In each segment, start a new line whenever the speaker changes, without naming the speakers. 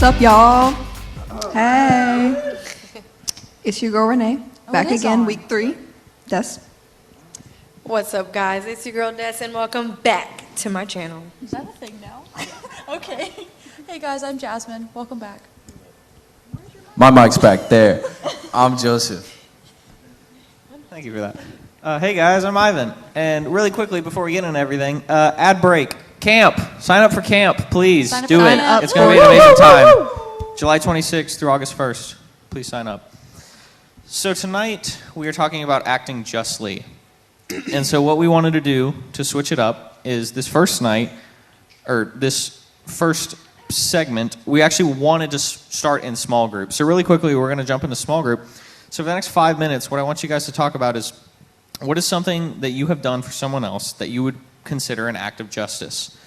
up, y'all? Hey. It's your girl, Renee. Back again, week 3. Des.
What's up, guys? It's your girl, Des, and welcome back to my channel.
Is that a thing now? Okay. Hey, guys, I'm Jasmine. Welcome back.
My mic's back there. I'm Joseph.
Thank you for that. Hey guys, I'm Ivan. And really quickly before we get into everything, ad break. Camp. Sign up for camp, please. Do it. It's going to be an amazing time. July 26th through August 1st. Please sign up. So tonight we are talking about acting justly. And so what we wanted to do to switch it up is this first night, or this first segment, we actually wanted to start in small groups. So really quickly, we're going to jump into small group. So for the next 5 minutes, what I want you guys to talk about is what is something that you have done for someone else that you would consider an act of justice.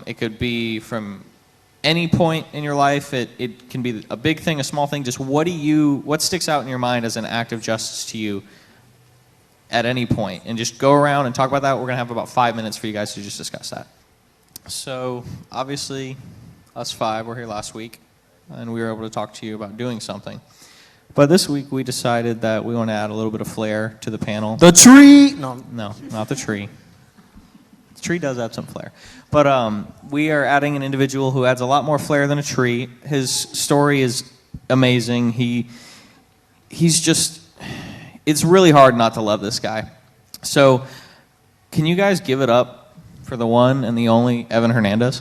It could be from any point in your life. It can be a big thing, a small thing. Just what sticks out in your mind as an act of justice to you at any point? And just go around and talk about that. We're going to have about 5 minutes for you guys to just discuss that. So obviously, us 5 were here last week, and we were able to talk to you about doing something. But this week we decided that we want to add a little bit of flair to the panel.
The tree!
No, not the tree. The tree does add some flair. But we are adding an individual who adds a lot more flair than a tree. His story is amazing. He's just, it's really hard not to love this guy. So can you guys give it up for the one and the only Evan Hernandez?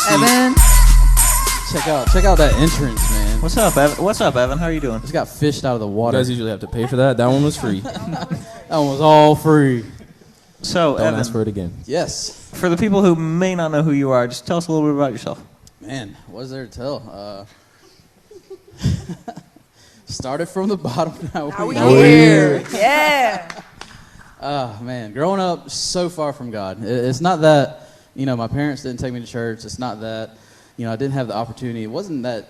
Evan.
Check out that entrance, man.
What's up, Evan? What's up, Evan? How are you doing?
Just got fished out of the water.
You guys usually have to pay for that. That one was free.
That one was all free.
So,
Don't
Evan,
ask for it again.
Yes.
for the people who may not know who you are, just tell us a little bit about yourself.
Man, what is there to tell? Started from the bottom. Now we're here.
Yeah.
Man, growing up so far from God. It's not that, my parents didn't take me to church. It's not that, I didn't have the opportunity. It wasn't that,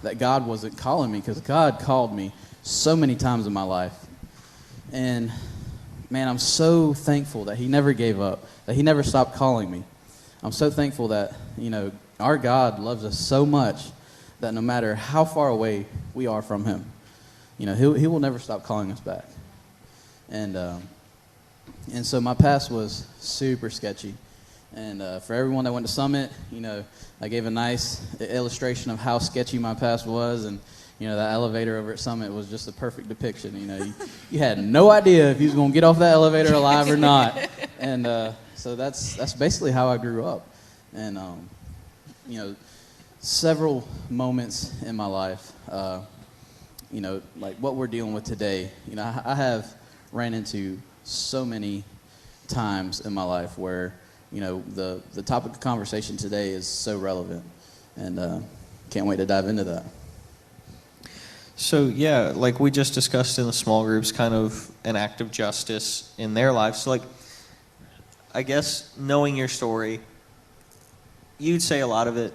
that God wasn't calling me, because God called me so many times in my life. And, man, I'm so thankful that he never gave up, that he never stopped calling me. I'm so thankful that, our God loves us so much that no matter how far away we are from him, he will never stop calling us back. And so my past was super sketchy. And for everyone that went to Summit, I gave a nice illustration of how sketchy my past was. And, that elevator over at Summit was just a perfect depiction. You had no idea if you was going to get off that elevator alive or not. And so that's basically how I grew up. And, several moments in my life, like what we're dealing with today, I have ran into so many times in my life where, the topic of conversation today is so relevant, and can't wait to dive into that.
So, yeah, like we just discussed in the small groups, kind of an act of justice in their lives. So, I guess knowing your story, you'd say a lot of it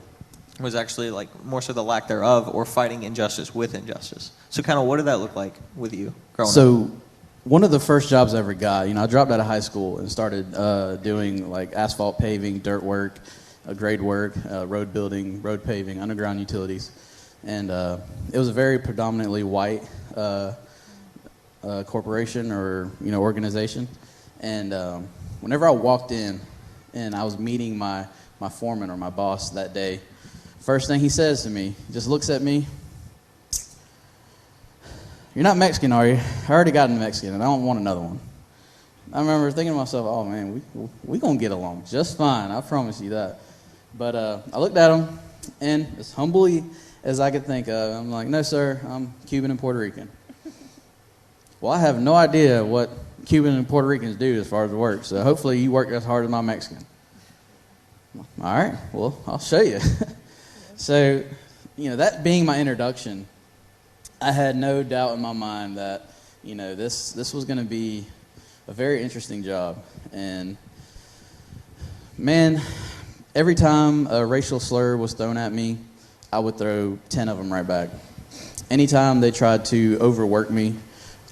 was actually, more so the lack thereof or fighting injustice with injustice. So, kind of what did that look like with you growing up?
So, one of the first jobs I ever got, I dropped out of high school and started doing, asphalt paving, dirt work, grade work, road building, road paving, underground utilities. And it was a very predominantly white corporation or organization. And whenever I walked in and I was meeting my foreman or my boss that day, first thing he says to me, he just looks at me. "You're not Mexican, are you? I already got a Mexican, and I don't want another one." I remember thinking to myself, "Oh man, we gonna get along just fine. I promise you that." But I looked at him, and as humbly as I could think of, I'm like, "No, sir, I'm Cuban and Puerto Rican." Well, I have no idea what Cuban and Puerto Ricans do as far as work, so hopefully you work as hard as my Mexican. All right, well, I'll show you. So, that being my introduction, I had no doubt in my mind that, this was going to be a very interesting job. And Man, every time a racial slur was thrown at me, I would throw 10 of them right back. Anytime they tried to overwork me,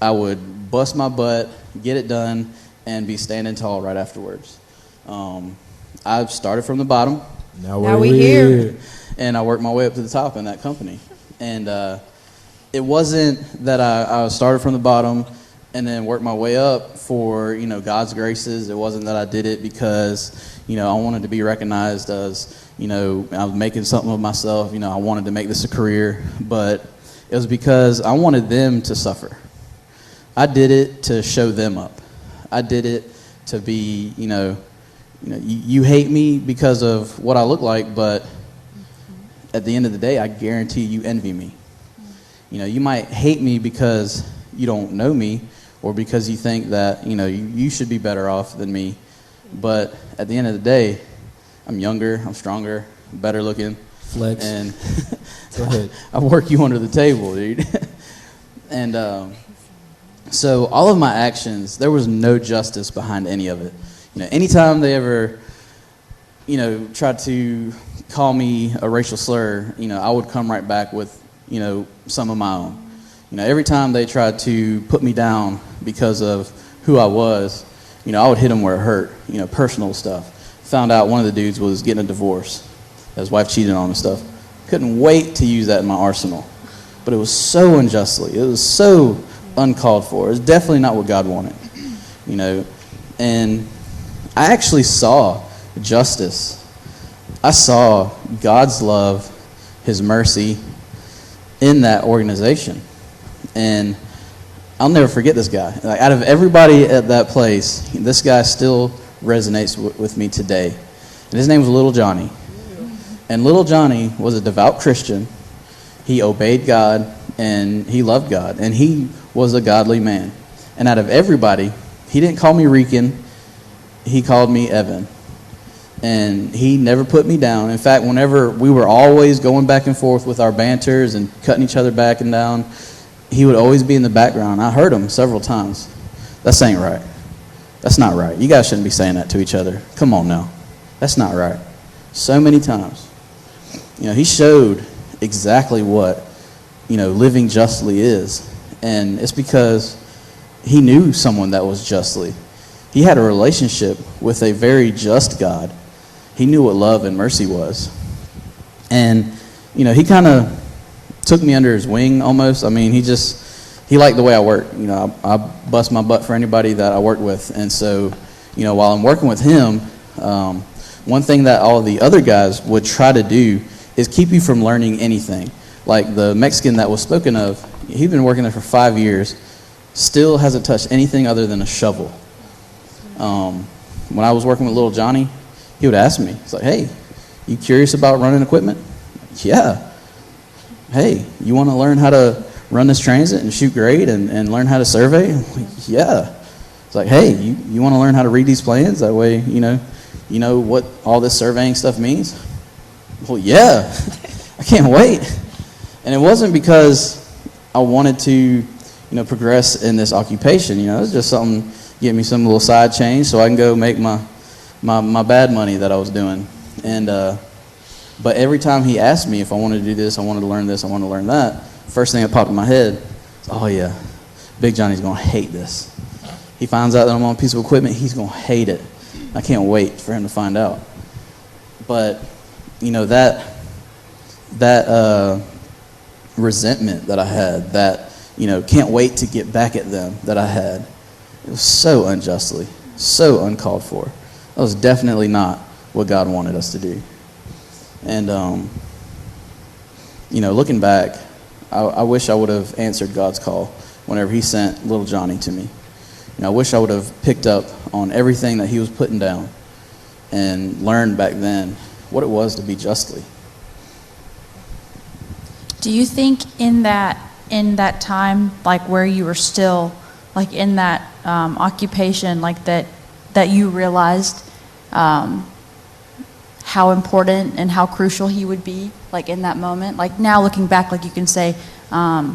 I would bust my butt, get it done, and be standing tall right afterwards. I've started from the bottom.
Now we here.
And I worked my way up to the top in that company. And it wasn't that I started from the bottom and then worked my way up for, God's graces. It wasn't that I did it because, I wanted to be recognized as, I was making something of myself. I wanted to make this a career. But it was because I wanted them to suffer. I did it to show them up. I did it to be, you hate me because of what I look like, but at the end of the day, I guarantee you envy me. You might hate me because you don't know me or because you think that, you should be better off than me. But at the end of the day, I'm younger, I'm stronger, better looking.
Flex.
And
Go ahead.
I work you under the table, dude. And so all of my actions, there was no justice behind any of it. Anytime they ever, tried to call me a racial slur, I would come right back with, some of my own. Every time they tried to put me down because of who I was, I would hit them where it hurt, personal stuff. Found out one of the dudes was getting a divorce. His wife cheated on him and stuff. Couldn't wait to use that in my arsenal. But it was so unjustly. It was so uncalled for. It was definitely not what God wanted. And I actually saw justice. I saw God's love, His mercy in that organization. And I'll never forget this guy. Like, out of everybody at that place, this guy still resonates with me today. And his name was Little Johnny. And Little Johnny was a devout Christian. He obeyed God, and he loved God. And he was a godly man. And out of everybody, he didn't call me Rican. He called me Evan. And he never put me down. In fact, whenever we were always going back and forth with our banters and cutting each other back and down, he would always be in the background. I heard him several times. That ain't right. That's not right. You guys shouldn't be saying that to each other. Come on now. That's not right. So many times. He showed exactly what, living justly is. And it's because he knew someone that was justly. He had a relationship with a very just God. He knew what love and mercy was. And, he kind of took me under his wing almost. I mean, he liked the way I work. I bust my butt for anybody that I work with. And so, while I'm working with him, one thing that all the other guys would try to do is keep you from learning anything. Like the Mexican that was spoken of, he'd been working there for 5 years, still hasn't touched anything other than a shovel. When I was working with Little Johnny, he would ask me, he's like, hey, you curious about running equipment? Yeah. Hey, you want to learn how to run this transit and shoot grade and learn how to survey? I'm like, yeah. It's like, hey, you want to learn how to read these plans? That way, you know what all this surveying stuff means? Well, yeah. I can't wait. And it wasn't because I wanted to, progress in this occupation. It was just something, get me some little side change so I can go make my bad money that I was doing. And but every time he asked me if I wanted to do this, I wanted to learn this, I wanted to learn that, first thing that popped in my head is, oh yeah, Big Johnny's going to hate this. He finds out that I'm on a piece of equipment, he's going to hate it. I can't wait for him to find out. But, that resentment that I had, that, can't wait to get back at them that I had, it was so unjustly, so uncalled for. That was definitely not what God wanted us to do. And, looking back, I wish I would have answered God's call whenever he sent Little Johnny to me. I wish I would have picked up on everything that he was putting down and learned back then what it was to be justly.
Do you think in that time, like where you were still, like in that occupation, like that you realized how important and how crucial he would be, like in that moment? Like now looking back, like you can say,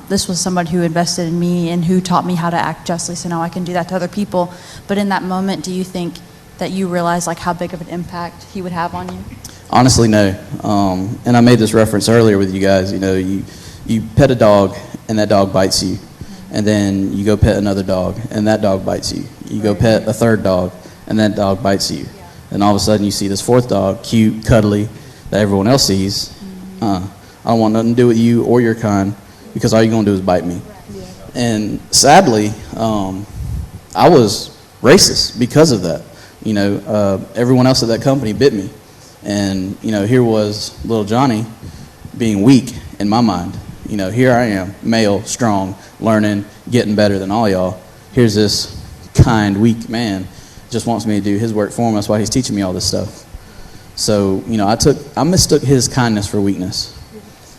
this was someone who invested in me and who taught me how to act justly, so now I can do that to other people. But in that moment, do you think that you realized like how big of an impact he would have on you?
Honestly, no. And I made this reference earlier with you guys. You know, you pet a dog and that dog bites you, and then you go pet another dog and that dog bites you. You go pet a third dog and that dog bites you, and all of a sudden you see this fourth dog, cute, cuddly, that everyone else sees. I don't want nothing to do with you or your kind, because all you're gonna do is bite me. And sadly, I was racist because of that. You know, everyone else at that company bit me. And, you know, here was little Johnny being weak in my mind. You know, here I am, male, strong, learning, getting better than all y'all. Here's this kind, weak man, just wants me to do his work for him. That's why he's teaching me all this stuff. So, you know, I mistook his kindness for weakness.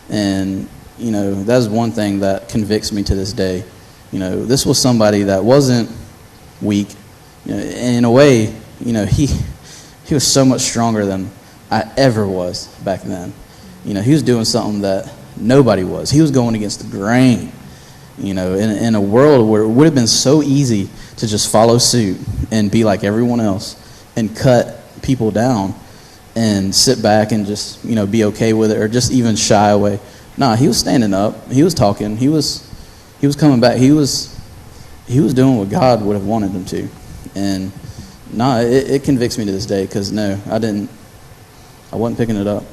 And, you know, that's one thing that convicts me to this day. You know, this was somebody that wasn't weak. You know, in a way, you know, he was so much stronger than I ever was back then. You know, he was doing something that nobody was. He was going against the grain. You know, in a world where it would have been so easy to just follow suit and be like everyone else and cut people down and sit back and just, you know, be okay with it or just even shy away. Nah, he was standing up. He was talking. He was coming back. He was doing what God would have wanted him to. And nah, it convicts me to this day because no, I wasn't picking it up.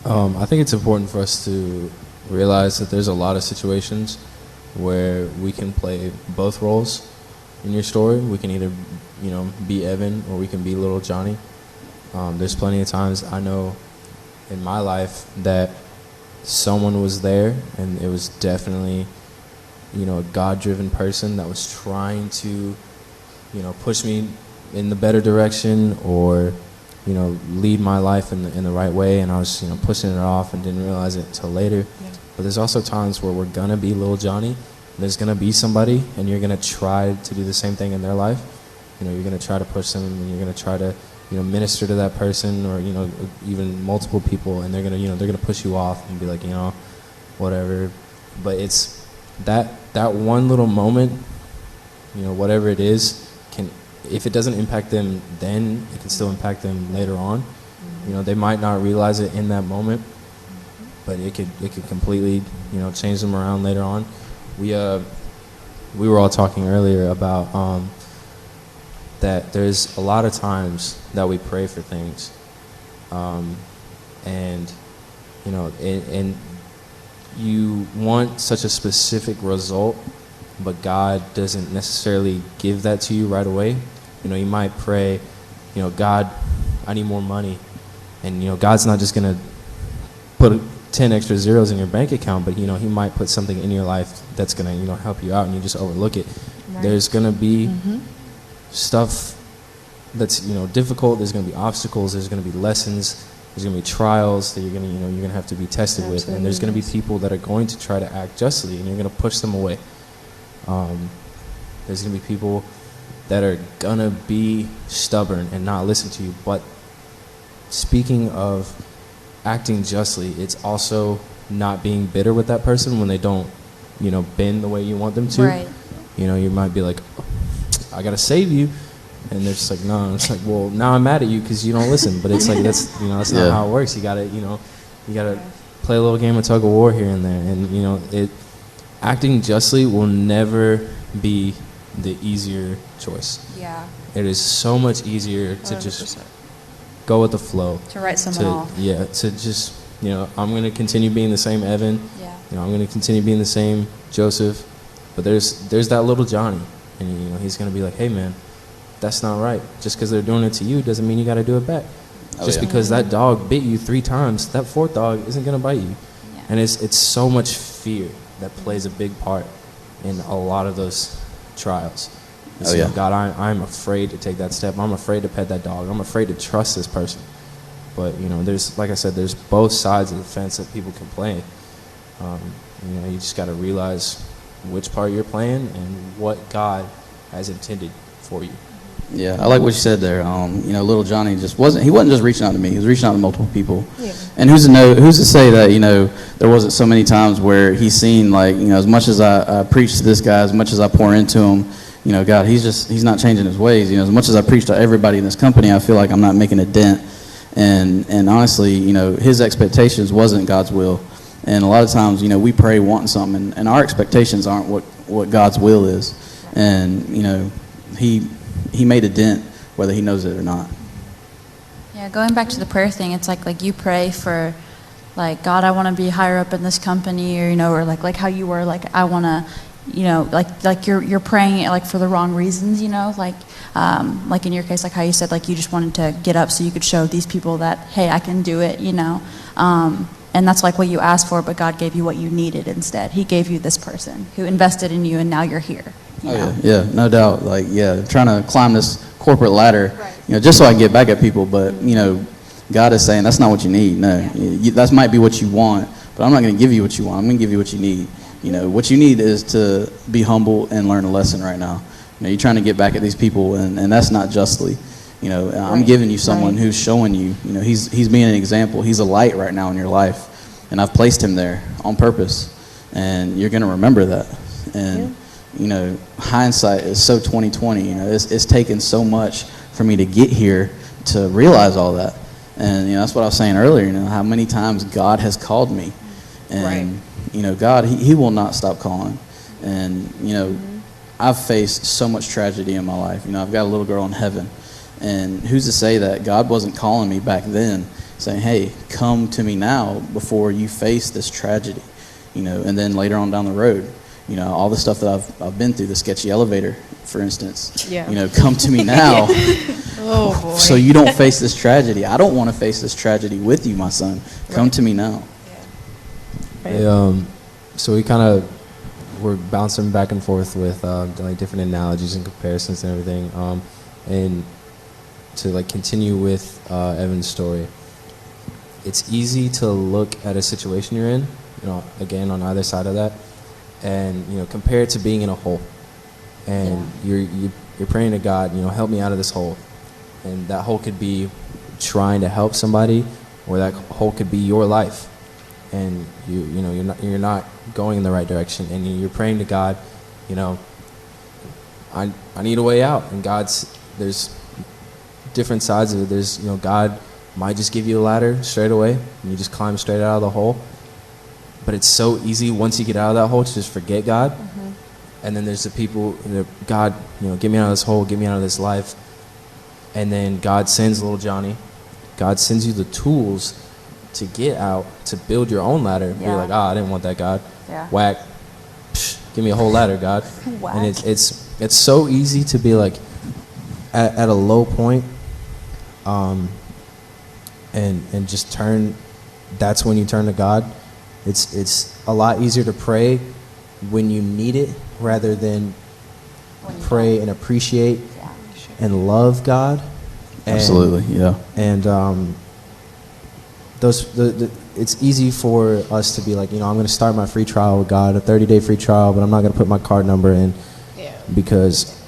I think it's important for us to realize that there's a lot of situations where we can play both roles in your story. We can either, you know, be Evan or we can be little Johnny. There's plenty of times I know in my life that someone was there and it was definitely, you know, a God-driven person that was trying to, you know, push me in the better direction or, you know, lead my life in the right way, and I was, you know, pushing it off and didn't realize it until later. Yeah. But there's also times where we're gonna be little Johnny. There's gonna be somebody, and you're gonna try to do the same thing in their life. You know, you're gonna try to push them, and you're gonna try to, you know, minister to that person, or, you know, even multiple people, and they're gonna, you know, they're gonna push you off and be like, you know, whatever. But it's that one little moment, you know, whatever it is, can, if it doesn't impact them then, it can still impact them later on. You know, they might not realize it in that moment, but it could completely, you know, change them around later on. We were all talking earlier about that there's a lot of times that we pray for things, and, you know, and you want such a specific result, but God doesn't necessarily give that to you right away. You know, you might pray, you know, God, I need more money. And, you know, God's not just going to put 10 extra zeros in your bank account, but, you know, he might put something in your life that's going to, you know, help you out, and you just overlook it. Right. There's going to be stuff that's, you know, difficult. There's going to be obstacles. There's going to be lessons. There's going to be trials that you're going to, you know, you're going to have to be tested with. And there's going to be people that are going to try to act justly, and you're going to push them away. There's going to be people that are going to be stubborn and not listen to you. But speaking of acting justly, it's also not being bitter with that person when they don't, you know, bend the way you want them to. Right. You know, you might be like, oh, I got to save you. And they're just like, no. And it's like, well, now I'm mad at you because you don't listen. But it's like, that's, you know, that's not how it works. You got to, you know, you got to play a little game of tug of war here and there. And, you know, acting justly will never be the easier choice. Yeah. It is so much easier to 100%. Just go with the flow.
To write someone off.
Yeah, to just, you know, I'm going to continue being the same Evan. Yeah. You know, I'm going to continue being the same Joseph. But there's that little Johnny. And, you know, he's going to be like, hey, man, that's not right. Just because they're doing it to you doesn't mean you got to do it back. Just because that dog bit you 3 times, that 4th dog isn't going to bite you. Yeah. And it's so much fear that plays a big part in a lot of those trials. So, God, I'm afraid to take that step. I'm afraid to pet that dog. I'm afraid to trust this person. But, you know, there's, like I said, there's both sides of the fence that people can play. You know, you just got to realize which part you're playing and what God has intended for you.
Yeah, I like what you said there. You know, little Johnny wasn't just reaching out to me. He was reaching out to multiple people. Yeah. And who's to say that, you know, there wasn't so many times where he's seen, like, you know, as much as I preach to this guy, as much as I pour into him, God, he's not changing his ways. As much as I preach to everybody in this company, I feel like I'm not making a dent. And honestly, his expectations wasn't God's will. And a lot of times, we pray wanting something, and our expectations aren't what God's will is. And, he made a dent whether he knows it or not.
Yeah, going back to the prayer thing, it's like you pray for, like, God, I want to be higher up in this company, or like how you were, like, I want to, like you're praying it, like, for the wrong reasons, like in your case, like how you said, like, you just wanted to get up so you could show these people that, hey, I can do it, and that's like what you asked for, but God gave you what you needed instead. He gave you this person who invested in you, and now you're here.
Yeah, no doubt. Like, trying to climb this corporate ladder, just so I can get back at people. But, God is saying that's not what you need. No, that might be what you want, but I'm not going to give you what you want. I'm going to give you what you need. What you need is to be humble and learn a lesson right now. You're trying to get back at these people, and that's not justly. I'm giving you someone who's showing you, he's being an example. He's a light right now in your life, and I've placed him there on purpose, and you're going to remember that. And, hindsight is so 2020. It's taken so much for me to get here to realize all that. And, that's what I was saying earlier, how many times God has called me. And, God, he will not stop calling. And, I've faced so much tragedy in my life. I've got a little girl in heaven. And who's to say that God wasn't calling me back then, saying, hey, come to me now before you face this tragedy. And then later on down the road, all the stuff that I've been through, the sketchy elevator, for instance.
Yeah.
Come to me now.
Oh, boy.
So you don't face this tragedy. I don't want to face this tragedy with you, my son. Come to me now.
So we kind of were bouncing back and forth with like different analogies and comparisons and everything. And to like continue with Evan's story, it's easy to look at a situation you're in, again on either side of that, and compare it to being in a hole, and you're praying to God, help me out of this hole, and that hole could be trying to help somebody, or that hole could be your life, and you're not going in the right direction, and you're praying to God, I need a way out, and there's different sides of it. There's God might just give you a ladder straight away, and you just climb straight out of the hole. But it's so easy once you get out of that hole to just forget God. Mm-hmm. And then there's the people, God, get me out of this hole, get me out of this life. And then God sends little Johnny. God sends you the tools to get out, to build your own ladder. Yeah. You're like, I didn't want that, God. Yeah. Whack. Psh, give me a whole ladder, God. Whack. And it's so easy to be like at a low point, and just turn. That's when you turn to God. It's a lot easier to pray when you need it rather than pray and appreciate and love God.
Absolutely, yeah.
And it's easy for us to be like, I'm going to start my free trial with God, a 30-day free trial, but I'm not going to put my card number in because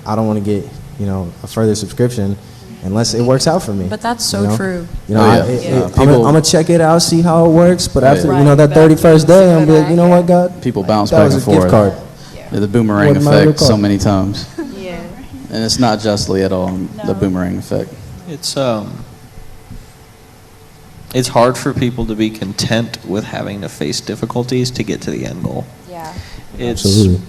I don't want to get, a further subscription unless it works out for me.
But that's so true.
I'm going to check it out, see how it works, but after, that 31st day, I'm like, what, God?
People bounce back and forth.
Card.
Yeah, the boomerang effect so many times. Yeah. And it's not justly at all the boomerang effect.
It's hard for people to be content with having to face difficulties to get to the end goal.
Yeah.
Absolutely.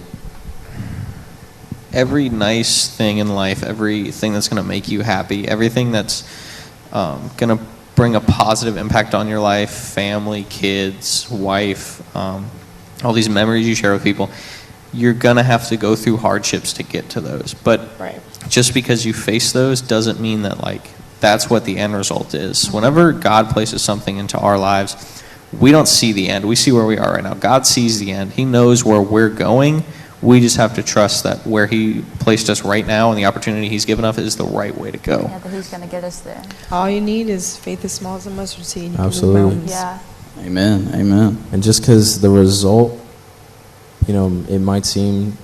Every nice thing in life, everything that's going to make you happy, everything that's going to bring a positive impact on your life, family, kids, wife, all these memories you share with people, you're going to have to go through hardships to get to those. But just because you face those doesn't mean that, that's what the end result is. Whenever God places something into our lives, we don't see the end. We see where we are right now. God sees the end. He knows where we're going. We just have to trust that where He placed us right now and the opportunity He's given us is the right way to go.
Yeah, that He's going to get us there.
All you need is faith as small as a mustard seed.
Absolutely.
Yeah.
Amen. Amen.
And just because the result, it might seem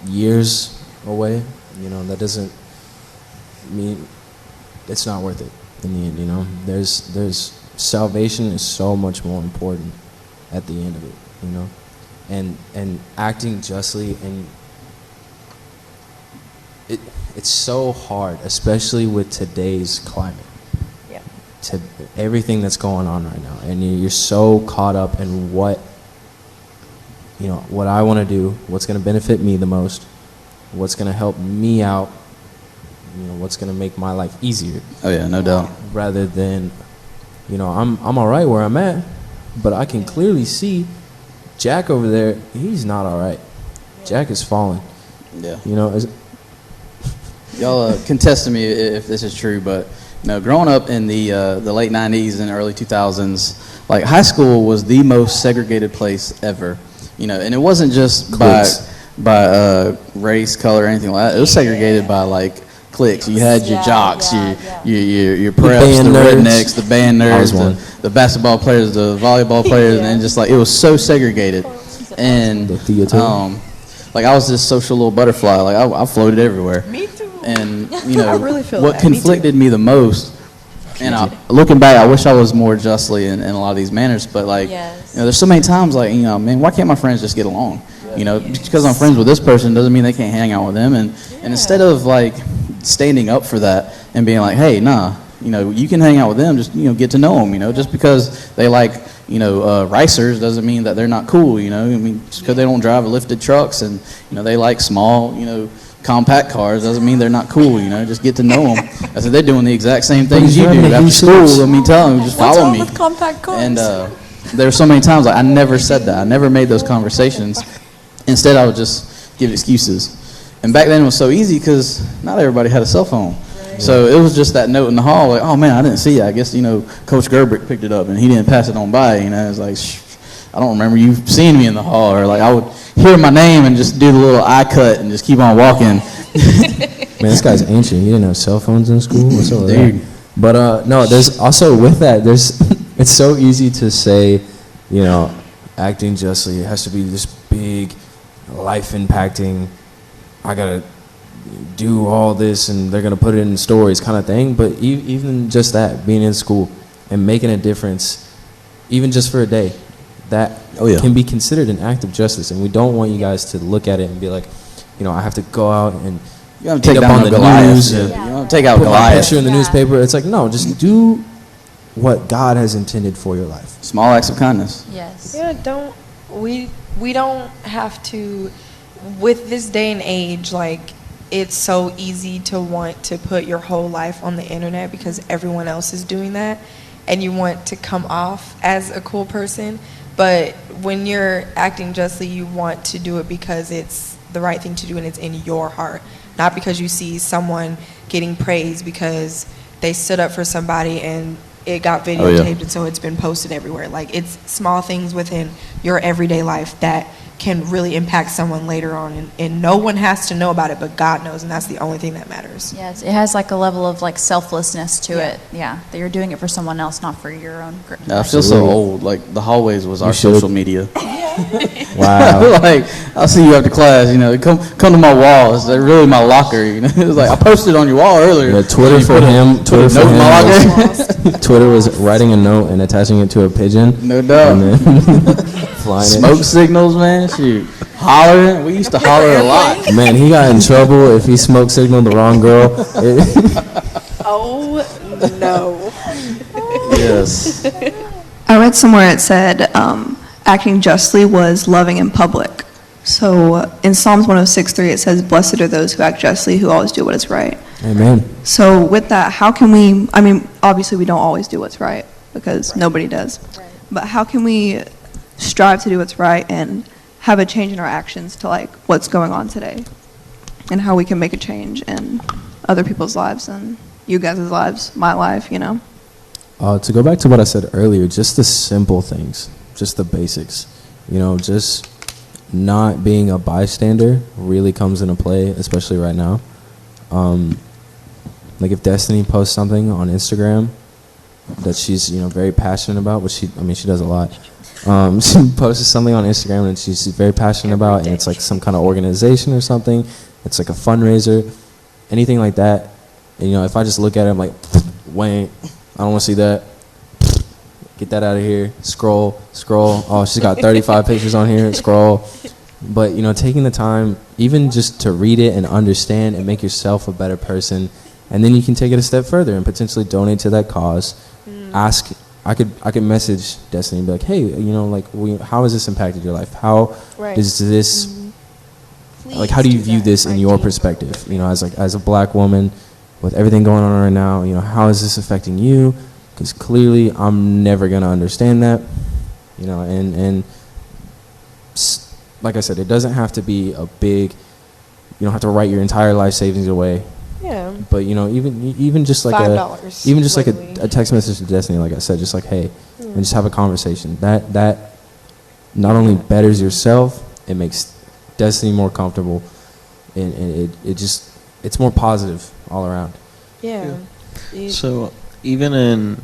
years away, that doesn't mean it's not worth it in the end, There's salvation is so much more important at the end of it, and acting justly and it's so hard, especially with today's climate.
Yeah.
To everything that's going on right now, and you're so caught up in what I want to do, what's going to benefit me the most, what's going to help me out, what's going to make my life easier.
Oh yeah, no doubt.
Rather than, I'm all right where I'm at, but I can clearly see Jack over there. He's not all right. Jack is falling.
Yeah.
Is,
Y'all contest to me if this is true, but growing up in the late '90s and early 2000s, like high school was the most segregated place ever. And it wasn't just by race, color, or anything like that. It was segregated by like cliques. You had your jocks, your preps, the rednecks, the band nerds, the basketball players, the volleyball players, and just like it was so segregated. And like I was this social little butterfly. Like I floated everywhere.
Me too.
And
I really feel
what
that.
conflicted me the most. And looking back, I wish I was more justly in a lot of these manners. But like, there's so many times like, man, why can't my friends just get along? Just because I'm friends with this person doesn't mean they can't hang out with them. And instead of like standing up for that and being like, hey, nah, you can hang out with them. Just get to know them. Just because they like ricers doesn't mean that they're not cool. I mean, just because they don't drive lifted trucks and they like small compact cars doesn't mean they're not cool. Just get to know them. I said they're doing the exact same things you do after school. I mean, tell them, just follow me.
With compact cars?
And there were so many times like I never said that. I never made those conversations. Instead, I would just give excuses. And back then it was so easy because not everybody had a cell phone. Right. So it was just that note in the hall, like, oh man, I didn't see it. I guess Coach Gerbrick picked it up and he didn't pass it on by. It's like, I don't remember you seeing me in the hall, or like I would hear my name and just do the little eye cut and just keep on walking.
Man, this guy's ancient. You didn't have cell phones in school? What's up with that? But no, there's also with that, it's so easy to say, acting justly, it has to be this big, life-impacting, I gotta do all this and they're gonna put it in stories kind of thing. But even just that, being in school and making a difference, even just for a day, that can be considered an act of justice. And we don't want you guys to look at it and be like, I have to go out and
you have to take down the news. You want to take out
put my
Goliath.
picture in the newspaper. It's like, no, just do what God has intended for your life.
Small acts of kindness.
Yes.
Yeah, we don't have to, with this day and age, like, it's so easy to want to put your whole life on the internet because everyone else is doing that, and you want to come off as a cool person. But when you're acting justly, you want to do it because it's the right thing to do and it's in your heart, not because you see someone getting praise because they stood up for somebody and it got videotaped and so it's been posted everywhere. Like, it's small things within your everyday life that can really impact someone later on, and no one has to know about it, but God knows, and that's the only thing that matters.
Yes, it has like a level of like selflessness to it. Yeah, that you're doing it for someone else, not for your own.
I feel so old. Like the hallways was our social media.
Wow.
Like I'll see you after class. Come to my wall. It's really my locker. It was like I posted on your wall earlier.
Yeah, Twitter for him. Twitter for him.
Was,
Twitter was writing a note and attaching it to a pigeon.
No doubt.
And then flying
Smoke signals, man. Shoot, hollering. We used to holler a lot.
Man, he got in trouble if he smoke signaled the wrong girl.
Oh no.
Yes.
I read somewhere it said acting justly was loving in public. So in Psalms 106:3 it says, "Blessed are those who act justly, who always do what is right."
Amen.
So with that, how can we, obviously we don't always do what's right because nobody does. Right. But how can we strive to do what's right and have a change in our actions to like what's going on today and how we can make a change in other people's lives and you guys' lives, my life,
To go back to what I said earlier, just the simple things, just the basics, just not being a bystander really comes into play, especially right now. Like if Destiny posts something on Instagram that she's, very passionate about, which she does a lot. She posts something on Instagram and she's very passionate about, and it's like some kind of organization or something. It's like a fundraiser, anything like that. And, if I just look at it, I'm like, wait, I don't want to see that. Get that out of here. Scroll. Oh, she's got 35 pictures on here. Scroll. But, taking the time, even just to read it and understand and make yourself a better person, and then you can take it a step further and potentially donate to that cause. Ask, I could message Destiny and be like, hey, how has this impacted your life? How does this, like, how do you view this in your perspective? As a black woman with everything going on right now, how is this affecting you? Because clearly I'm never going to understand that, and like I said, it doesn't have to be a big, you don't have to write your entire life savings away.
Yeah.
But even just like
$5,
even just
literally.
like a text message to Destiny, like I said, just like, hey, and just have a conversation. That not only betters yourself, it makes Destiny more comfortable, and it's more positive all around.
Yeah.
So even in,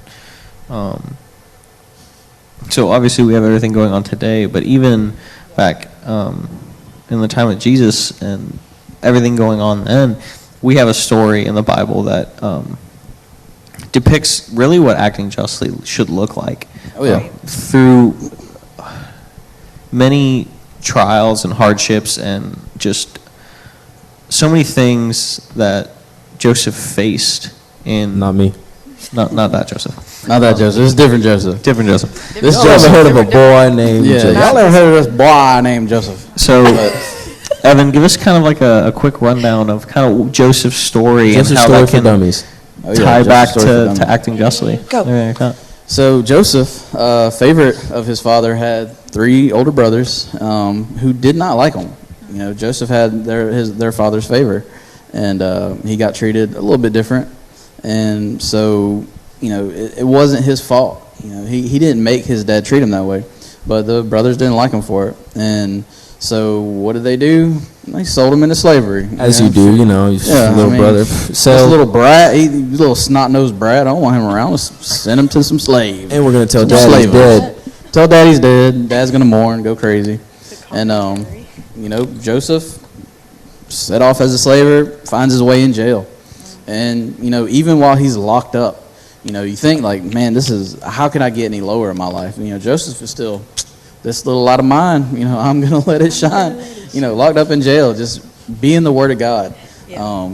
so obviously we have everything going on today, but even back in the time of Jesus and everything going on then, we have a story in the Bible that depicts really what acting justly should look like.
Oh, yeah.
Through many trials and hardships and just so many things that Joseph faced in...
Not me.
Not that Joseph.
Not that Joseph. It's different Joseph.
Different Joseph.
This
Y'all ever heard of a boy named Joseph?
Y'all ever heard of this boy named Joseph?
So, Evan, give us kind of like a quick rundown of kind of Joseph's story and how that can
dummies.
tie back to acting justly.
Go.
Okay.
So Joseph, favorite of his father, had 3 older brothers who did not like him. Joseph had their father's favor, and he got treated a little bit different. And so, it wasn't his fault. He didn't make his dad treat him that way, but the brothers didn't like him for it. And so what did they do? They sold him into slavery.
As you do, little brother.
This little brat, little snot-nosed brat, I don't want him around. Let's send him to some slaves.
And we're going to tell
Some
Dad he's
slavers.
dead.
Tell Dad he's dead. Dad's going to mourn, go crazy. And, Joseph set off as a slaver, finds his way in jail. And, even while he's locked up, you think like, man, how can I get any lower in my life? Joseph is still, this little light of mine, I'm going to let it shine. Locked up in jail, just being the word of God. Yeah.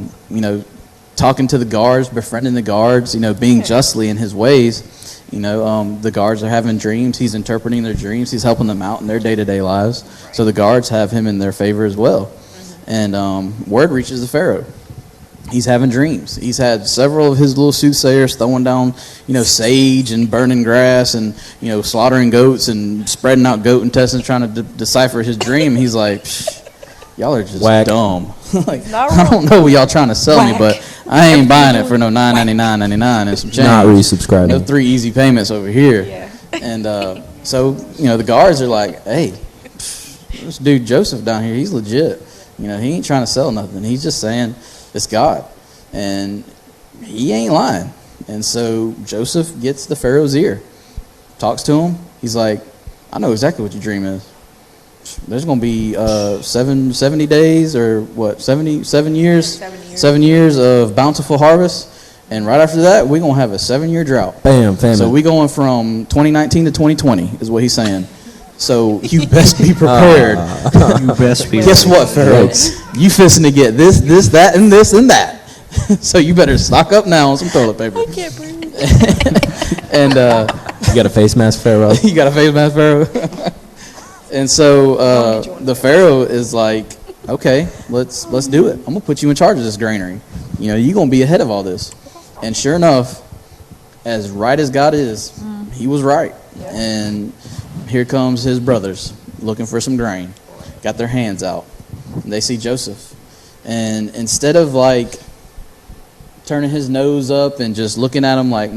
Talking to the guards, befriending the guards, being justly in his ways. The guards are having dreams. He's interpreting their dreams. He's helping them out in their day-to-day lives. So the guards have him in their favor as well. And word reaches the Pharaoh. He's having dreams. He's had several of his little soothsayers throwing down, sage and burning grass and, slaughtering goats and spreading out goat intestines trying to decipher his dream. He's like, y'all are just dumb. I don't know what y'all trying to sell me, but I ain't buying it for no $9.99.99 and some change.
Not resubscribing.
No 3 easy payments over here. Yeah. And so, the guards are like, hey, this dude Joseph down here, he's legit. He ain't trying to sell nothing. He's just saying it's God. And he ain't lying. And so Joseph gets the Pharaoh's ear, talks to him. He's like, I know exactly what your dream is. There's going to be 70 days or what, 7 years? 7 years of bountiful harvest. And right after that, we're going to have a 7-year drought.
Bam, famine.
So we're going from 2019 to 2020 is what he's saying. So you best be prepared.
You best be.
Guess what, Pharaoh? You fixing to get this, that, and this, and that. So you better stock up now on some toilet paper.
I can't breathe.
And
you got a face mask, Pharaoh?
You got a face mask, Pharaoh? And so the Pharaoh is like, okay, let's do it. I'm going to put you in charge of this granary. You're going to be ahead of all this. And sure enough, as right as God is, he was right. Yeah. And here comes his brothers looking for some grain. Got their hands out. And they see Joseph. And instead of like turning his nose up and just looking at him like,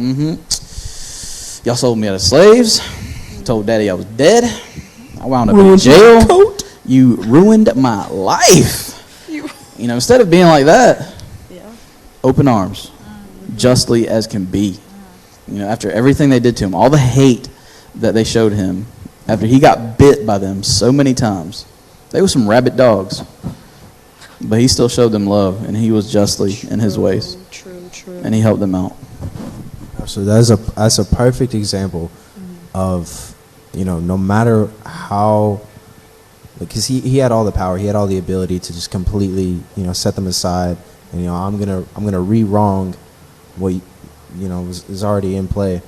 y'all sold me out as slaves. Told daddy I was dead. I wound up in jail. You ruined my life. Instead of being like that, open arms, justly as can be. After everything they did to him, all the hate that they showed him, after he got bit by them so many times. They were some rabid dogs. But he still showed them love, and he was justly in his ways.
True.
And he helped them out.
So that's a perfect example of, no matter how, because he had all the power, he had all the ability to just completely, set them aside, and I'm gonna re-wrong what is already in play,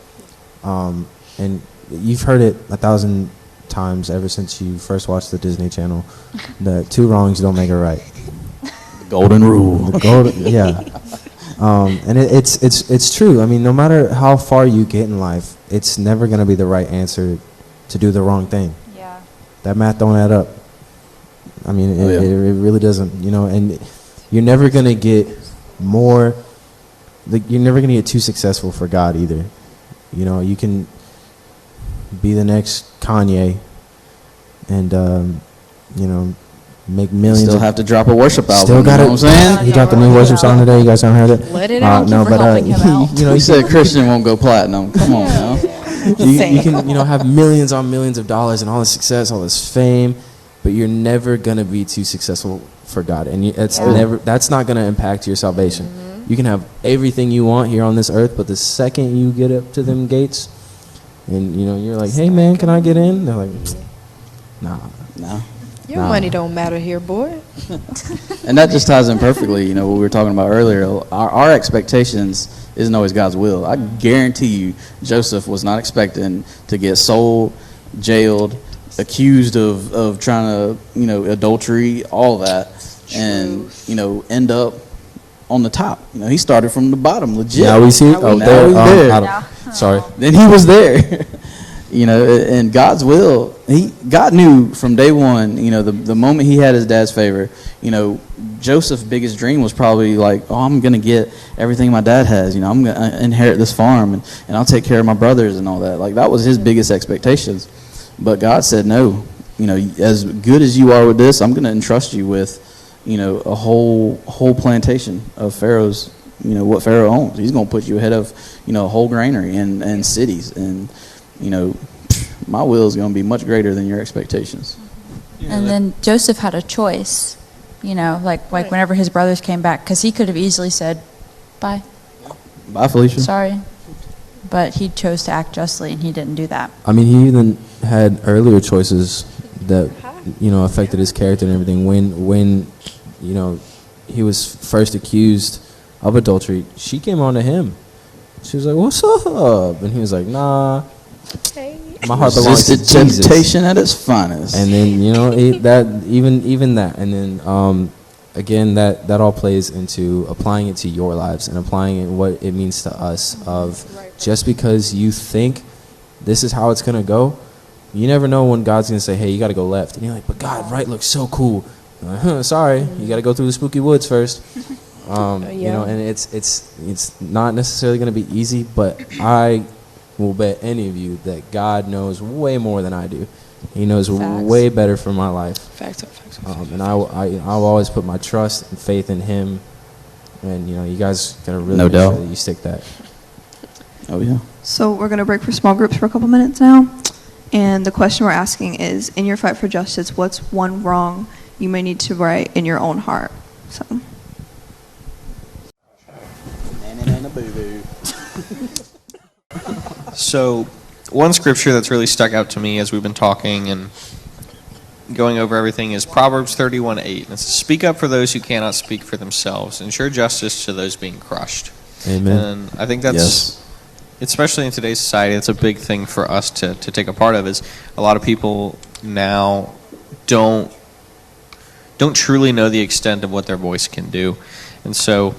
and you've heard it 1,000 times ever since you first watched the Disney Channel, that 2 wrongs don't make a right.
The golden rule.
The golden, yeah. And it's true. I mean, no matter how far you get in life, it's never going to be the right answer to do the wrong thing.
Yeah.
That math don't add up. I mean, it really doesn't, and you're never going to get more, you're never going to get too successful for God either. You can be the next Kanye and, make millions.
Still have to drop a worship album.
Still got
you
it.
know what I'm saying?
He dropped a new worship song today. You guys haven't heard it?
Let it out.
No, but
He said Christian won't go platinum. Come on now.
you can have millions on millions of dollars and all this success, all this fame, but you're never gonna be too successful for God, and that's not gonna impact your salvation. You can have everything you want here on this earth, but the second you get up to them gates, and you're like, "Hey man, can I get in?" They're like, "Nah."
Your money don't matter here, boy.
And that just ties in perfectly, what we were talking about earlier. Our expectations isn't always God's will. I guarantee you, Joseph was not expecting to get sold, jailed, accused of trying to, adultery, all that, and, end up on the top. He started from the bottom, legit.
Now we see.
Now he's there.
Sorry.
Then he was there. And God's will, God knew from day one, the moment he had his dad's favor, Joseph's biggest dream was probably like, oh, I'm going to get everything my dad has. I'm going to inherit this farm, and I'll take care of my brothers and all that. Like, that was his biggest expectations. But God said, no, as good as you are with this, I'm going to entrust you with, a whole plantation of Pharaoh's, what Pharaoh owns. He's going to put you ahead of, a whole granary and cities. And, my will is going to be much greater than your expectations.
And then Joseph had a choice, like whenever his brothers came back, because he could have easily said, bye.
Bye, Felicia.
Sorry. But he chose to act justly, and he didn't do that.
I mean, he even had earlier choices that, affected his character and everything. When he was first accused of adultery, she came on to him. She was like, "What's up?" And he was like, "Nah, my heart belongs to Jesus."
Temptation at its finest.
And then even that, and then again, that all plays into applying it to your lives and applying it what it means to us. Of just because you think this is how it's gonna go, you never know when God's gonna say, "Hey, you got to go left," and you're like, "But God, right looks so cool." Sorry, you got to go through the spooky woods first. And it's not necessarily going to be easy, but I will bet any of you that God knows way more than I do. He knows way better for my life.
Facts.
And I'll always put my trust and faith in Him. And you guys gotta really make sure that you stick that.
Oh yeah.
So we're going to break for small groups for a couple minutes now. And the question we're asking is, in your fight for justice, what's one wrong you may need to right in your own heart? So.
So, one scripture that's really stuck out to me as we've been talking and going over everything is Proverbs 31:8. And it says, "Speak up for those who cannot speak for themselves. Ensure justice to those being crushed."
Amen.
And I think that's, especially in today's society, it's a big thing for us to take a part of. Is a lot of people now don't truly know the extent of what their voice can do. And so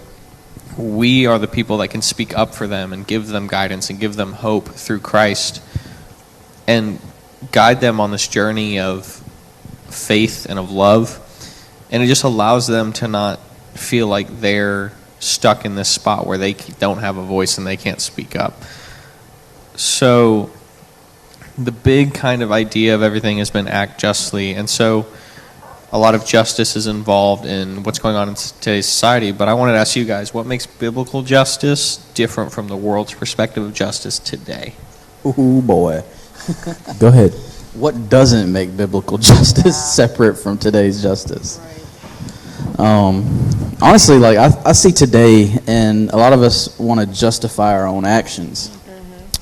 we are the people that can speak up for them and give them guidance and give them hope through Christ and guide them on this journey of faith and of love. And it just allows them to not feel like they're stuck in this spot where they don't have a voice and they can't speak up. So the big kind of idea of everything has been act justly. And so a lot of justice is involved in what's going on in today's society. But I wanted to ask you guys, what makes biblical justice different from the world's perspective of justice today?
Ooh, boy.
Go ahead.
What doesn't make biblical justice separate from today's justice? Honestly, like I see today, and a lot of us want to justify our own actions.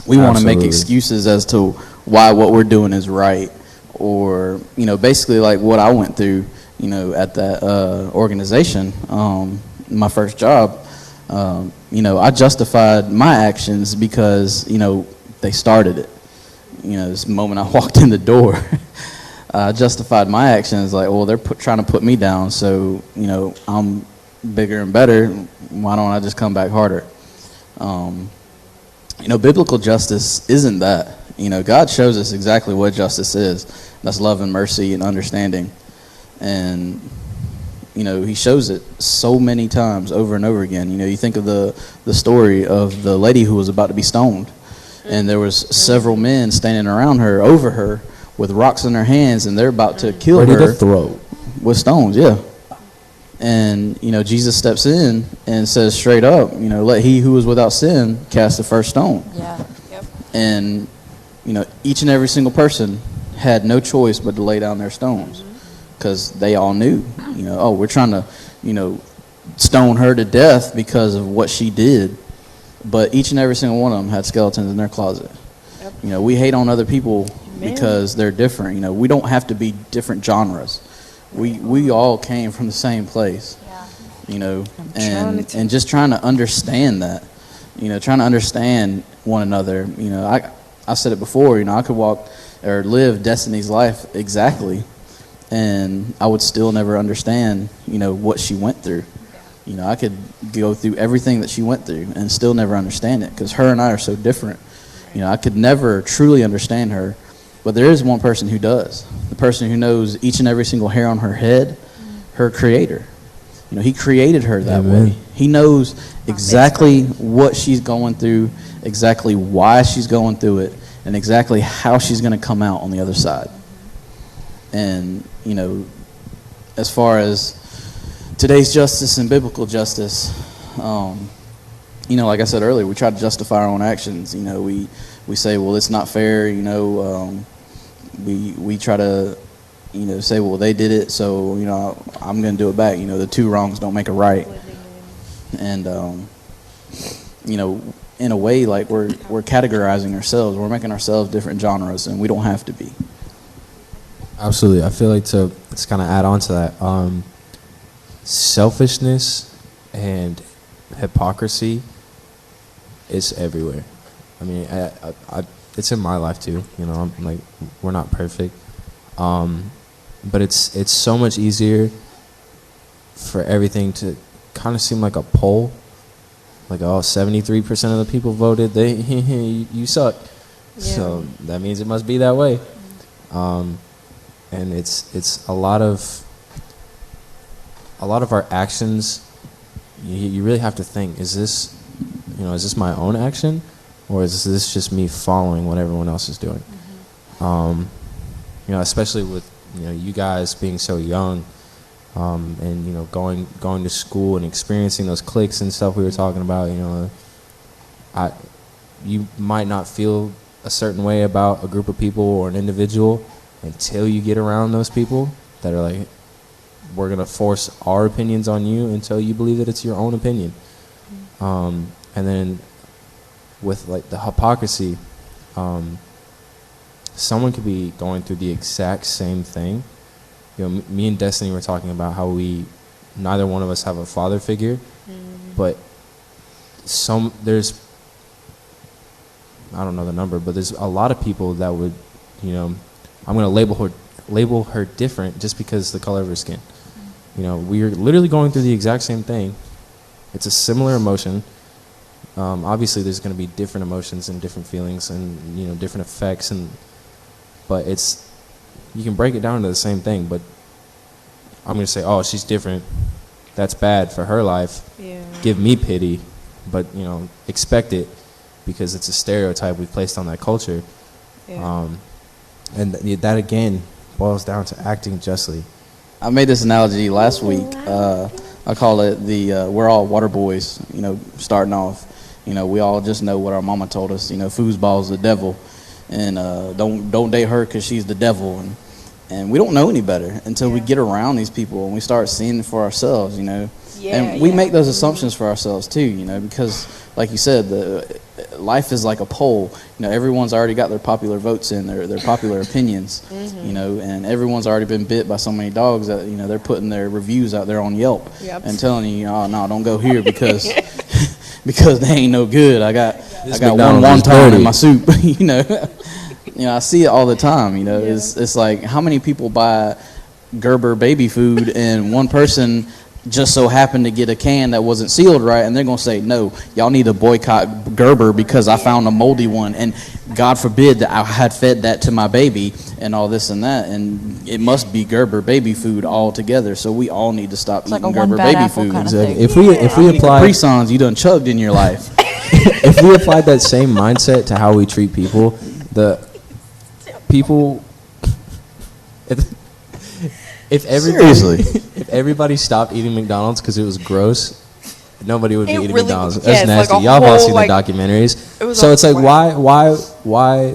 We want to make excuses as to why what we're doing is right, or basically like what I went through, at that organization, my first job. I justified my actions because they started it. This moment I walked in the door, I justified my actions like, well, they're trying to put me down, so I'm bigger and better. Why don't I just come back harder? Biblical justice isn't that. God shows us exactly what justice is. That's love and mercy and understanding. And, he shows it so many times over and over again. You think of the story of the lady who was about to be stoned. And there was several men standing around her, over her, with rocks in their hands, and they're about to kill her.
Ready to throw.
With stones, yeah. And, Jesus steps in and says straight up, let he who is without sin cast the first stone.
Yeah.
Yep.
And, each and every single person had no choice but to lay down their stones because they all knew, we're trying to, stone her to death because of what she did. But each and every single one of them had skeletons in their closet. Yep. We hate on other people because they're different. We don't have to be different genres. We all came from the same place, and just trying to understand that, trying to understand one another. I said it before, I could walk or live Destiny's life exactly, and I would still never understand, what she went through. I could go through everything that she went through and still never understand it because her and I are so different. I could never truly understand her, but there is one person who does. The person who knows each and every single hair on her head, her creator. He created her that way. He knows exactly what she's going through, exactly why she's going through it, and exactly how she's going to come out on the other side. And, as far as today's justice and biblical justice, like I said earlier, we try to justify our own actions. We say, well, it's not fair. We try to, say, well, they did it, so I'm going to do it back. The two wrongs don't make a right. And in a way, like we're categorizing ourselves. We're making ourselves different genres, and we don't have to be.
Absolutely. I feel like to kind of add on to that, selfishness and hypocrisy is everywhere. I mean, I it's in my life too. I'm like, we're not perfect, but it's so much easier for everything to kind of seem like a poll. Like, 73% of the people voted. You suck. Yeah. So that means it must be that way. And it's a lot of our actions. You really have to think: is this my own action, or is this just me following what everyone else is doing? Especially with you guys being so young, and going to school and experiencing those cliques and stuff we were talking about. You might not feel a certain way about a group of people or an individual until you get around those people that are like, we're going to force our opinions on you until you believe that it's your own opinion. And then with like the hypocrisy, someone could be going through the exact same thing. Me and Destiny were talking about how neither one of us have a father figure, but there's, I don't know the number, but there's a lot of people that would, I'm going to label her different just because of the color of her skin. We're literally going through the exact same thing. It's a similar emotion. Obviously, there's going to be different emotions and different feelings and different effects, but you can break it down to the same thing. But I'm going to say, oh, she's different. That's bad for her life. Yeah. Give me pity, but expect it because it's a stereotype we've placed on that culture. Yeah. And that again boils down to acting justly.
I made this analogy last week. I call it we're all water boys, starting off. We all just know what our mama told us, foosball's the devil. And don't date her because she's the devil. And we don't know any better until we get around these people and we start seeing it for ourselves, Yeah, and we make those assumptions for ourselves too, because like you said, life is like a poll. You know, everyone's already got their popular votes in, their popular opinions. You know, and everyone's already been bit by so many dogs that, you know, they're putting their reviews out there on Yelp and telling you, oh no, don't go here because because they ain't no good. I got one wonton in my soup. You know. You know, I see it all the time. You know, it's like how many people buy Gerber baby food and one person just so happened to get a can that wasn't sealed right, and they're gonna say, no, y'all need to boycott Gerber because I found a moldy one, and God forbid that I had fed that to my baby and all this and that, and it must be Gerber baby food altogether. So we all need to stop eating
like
Gerber baby food.
Exactly. If we apply
Capri Suns you done chugged in your life.
if we applied that same mindset to how we treat people, the people. If everybody stopped eating McDonald's because it was gross, nobody would be eating McDonald's. That's nasty.
Like
y'all have all seen
like,
the documentaries. So it's like why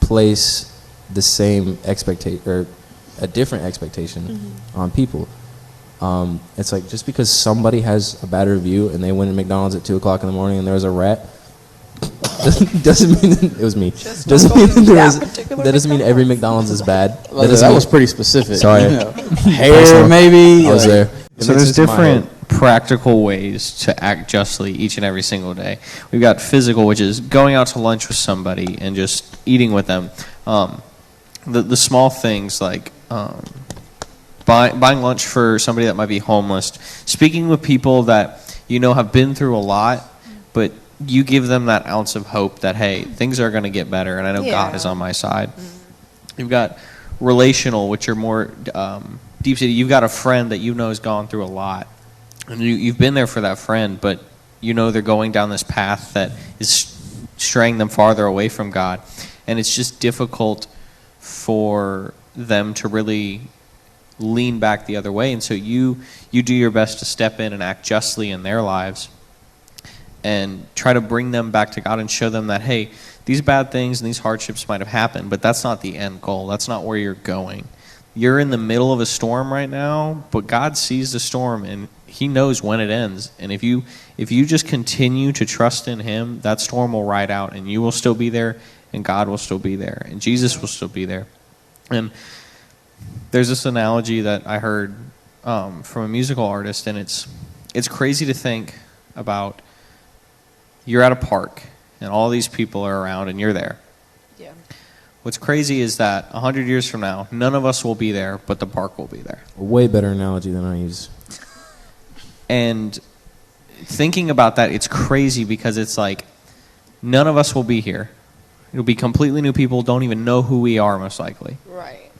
place the same expectation or a different expectation on people? It's like just because somebody has a bad review and they went to McDonald's at 2:00 in the morning and there was a rat. doesn't mean it was me. Doesn't mean that doesn't mean every McDonald's is bad.
That was pretty specific.
Sorry,
you know. Hair maybe.
I was there.
So there's different practical ways to act justly each and every single day. We've got physical, which is going out to lunch with somebody and just eating with them. The small things like buying lunch for somebody that might be homeless, speaking with people that you know have been through a lot, but you give them that ounce of hope that, hey, things are going to get better, and I know God is on my side. You've got relational, which are more deep-seated. You've got a friend that you know has gone through a lot, and you've been there for that friend, but you know they're going down this path that is straying them farther away from God, and it's just difficult for them to really lean back the other way, and so you do your best to step in and act justly in their lives and try to bring them back to God and show them that, hey, these bad things and these hardships might have happened, but that's not the end goal. That's not where you're going. You're in the middle of a storm right now, but God sees the storm and he knows when it ends. And if you just continue to trust in him, that storm will ride out and you will still be there and God will still be there and Jesus will still be there. And there's this analogy that I heard from a musical artist, and it's crazy to think about. You're at a park, and all these people are around, and you're there. Yeah. What's crazy is that 100 years from now, none of us will be there, but the park will be there.
A way better analogy than I use.
And thinking about that, it's crazy because it's like none of us will be here. It'll be completely new people, don't even know who we are, most likely.
Right.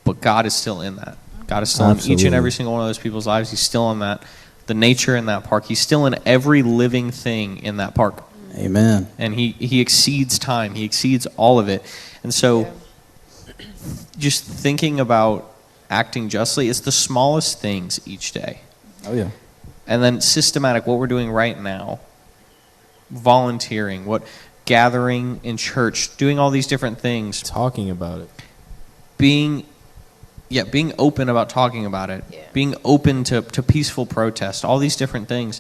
But God is still in that. God is still in each and every single one of those people's lives. He's still in that. The nature in that park. He's still in every living thing in that park.
Amen.
And he exceeds time. He exceeds all of it. And so just thinking about acting justly, it's the smallest things each day.
Oh, yeah.
And then systematic, what we're doing right now. Volunteering, gathering in church, doing all these different things.
Talking about it.
Being open about talking about it, being open to peaceful protest, all these different things.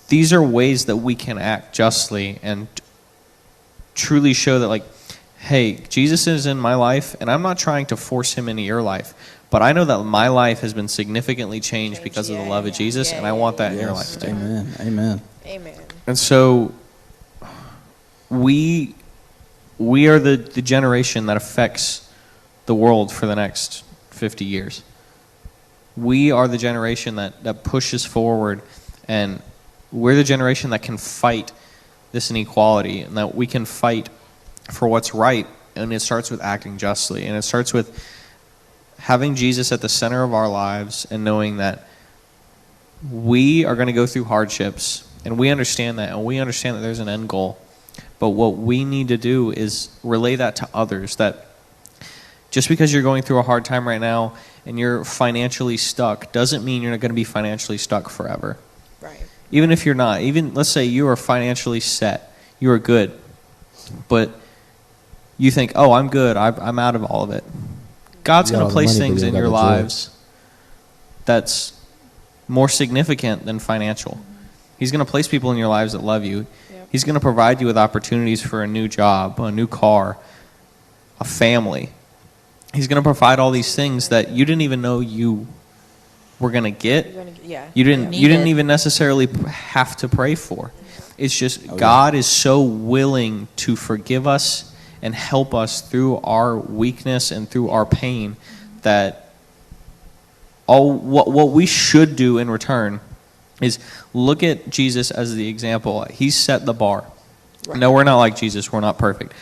These are ways that we can act justly and truly show that, like, hey, Jesus is in my life, and I'm not trying to force him into your life, but I know that my life has been significantly changed because of the love of Jesus, and I want that in your life too.
Amen. Amen.
Amen.
And so we are the generation that affects the world for the next 50 years. We are the generation that pushes forward, and we're the generation that can fight this inequality, and that we can fight for what's right, and it starts with acting justly, and it starts with having Jesus at the center of our lives and knowing that we are going to go through hardships, and we understand that, and we understand that there's an end goal, but what we need to do is relay that to others, that just because you're going through a hard time right now and you're financially stuck doesn't mean you're not going to be financially stuck forever.
Right.
Even if you're not, even let's say you are financially set, you are good, but you think, oh, I'm good, I'm out of all of it. God's going to place things in your lives that's more significant than financial. He's going to place people in your lives that love you. Yep. He's going to provide you with opportunities for a new job, a new car, a family. He's going to provide all these things that you didn't even know you were going to get. You didn't even necessarily have to pray for. It's just God is so willing to forgive us and help us through our weakness and through our pain that what we should do in return is look at Jesus as the example. He set the bar. Right. No, we're not like Jesus. We're not perfect.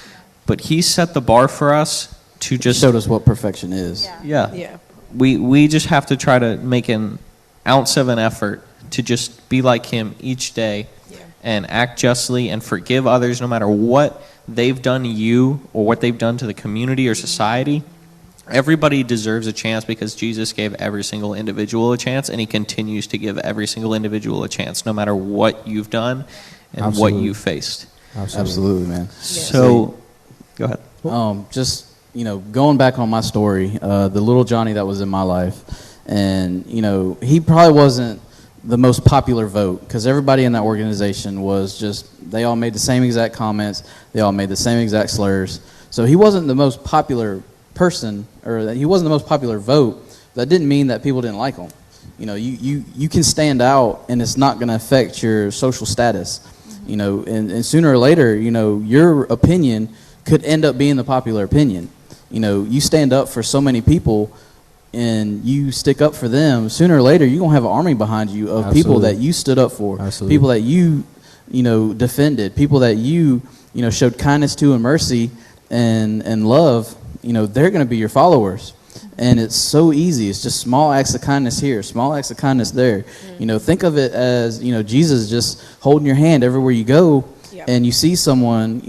But he set the bar for us to just...
Showed us what perfection is.
Yeah. We just have to try to make an ounce of an effort to just be like him each day and act justly and forgive others no matter what they've done to you or what they've done to the community or society. Everybody deserves a chance because Jesus gave every single individual a chance, and he continues to give every single individual a chance no matter what you've done and what you faced.
Absolutely, man.
So, go ahead.
Just, going back on my story, the little Johnny that was in my life, and, he probably wasn't the most popular vote because everybody in that organization was just, they all made the same exact comments, they all made the same exact slurs. So he wasn't the most popular person, or that he wasn't the most popular vote. That didn't mean that people didn't like him. You can stand out and it's not going to affect your social status. And sooner or later, your opinion could end up being the popular opinion. You stand up for so many people and you stick up for them, sooner or later you're going to have an army behind you of people that you stood up for, people that you defended, people that you showed kindness to and mercy and love. They're going to be your followers. And it's so easy. It's just small acts of kindness here, small acts of kindness there. Think of it as, Jesus just holding your hand everywhere you go, and you see someone,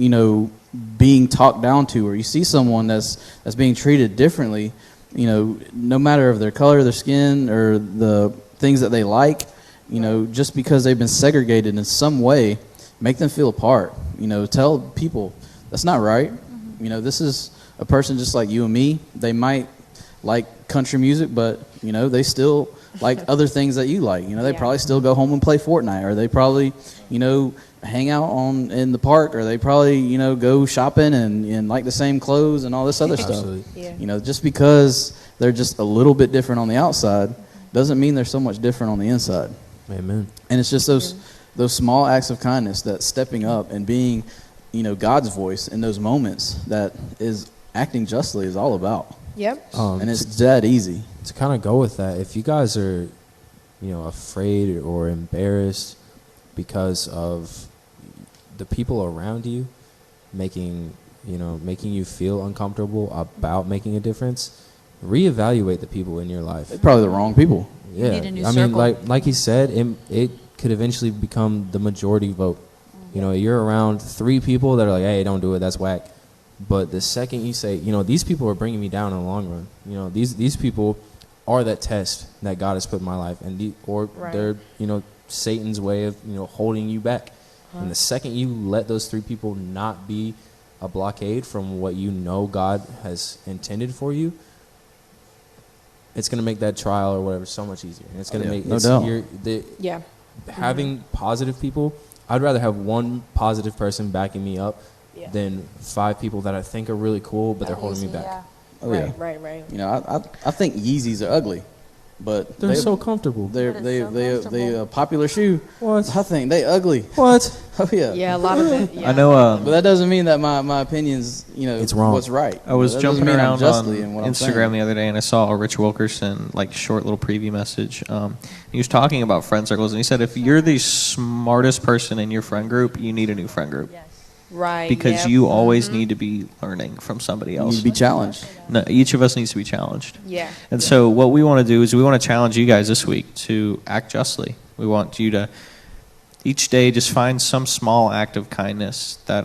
being talked down to, or you see someone that's being treated differently, no matter of their color, their skin, or the things that they like, just because they've been segregated in some way, make them feel apart. Tell people that's not right. This is a person just like you and me. They might like country music, but they still like other things that you like. They probably still go home and play Fortnite, or they probably hang out in the park, or they probably go shopping and like the same clothes and all this other stuff. Just because they're just a little bit different on the outside doesn't mean they're so much different on the inside.
Amen. And
it's just those small acts of kindness, that stepping up and being God's voice in those moments, that is acting justly is all about.
Yep.
And it's that easy.
To kind of go with that, if you guys are, afraid or embarrassed because of the people around you making you feel uncomfortable about making a difference, reevaluate the people in your life.
They're probably the wrong people.
You need a new
I
circle.
mean, like he said, it could eventually become the majority vote. You're around 3 people that are like, hey, don't do it, that's whack. But the second you say, these people are bringing me down in the long run. These people are that test that God has put in my life, and they're Satan's way of holding you back. And the second you let those 3 people not be a blockade from what God has intended for you, it's going to make that trial or whatever so much easier. And it's going to make
no doubt.
Having positive people. I'd rather have one positive person backing me up than 5 people that I think are really cool, but they're holding me back.
Yeah.
Oh, yeah.
Right.
I think Yeezys are ugly, but
they're so comfortable.
They a popular shoe.
What?
I think they ugly.
What?
Oh yeah.
Yeah, a lot of it. Yeah.
I know.
But that doesn't mean that my opinion's
it's wrong.
What's right.
I was jumping around on
Instagram
Instagram the other day, and I saw a Rich Wilkerson short little preview message. He was talking about friend circles, and he said if you're the smartest person in your friend group, you need a new friend group.
Yes.
Right.
Because you always need to be learning from somebody
You
else.
need to be challenged.
No, each of us needs to be challenged.
Yeah.
And so what we want to do is we want to challenge you guys this week to act justly. We want you to each day just find some small act of kindness that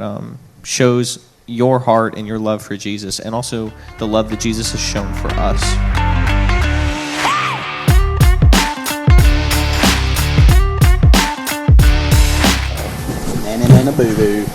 shows your heart and your love for Jesus, and also the love that Jesus has shown for us.
Nana boo boo.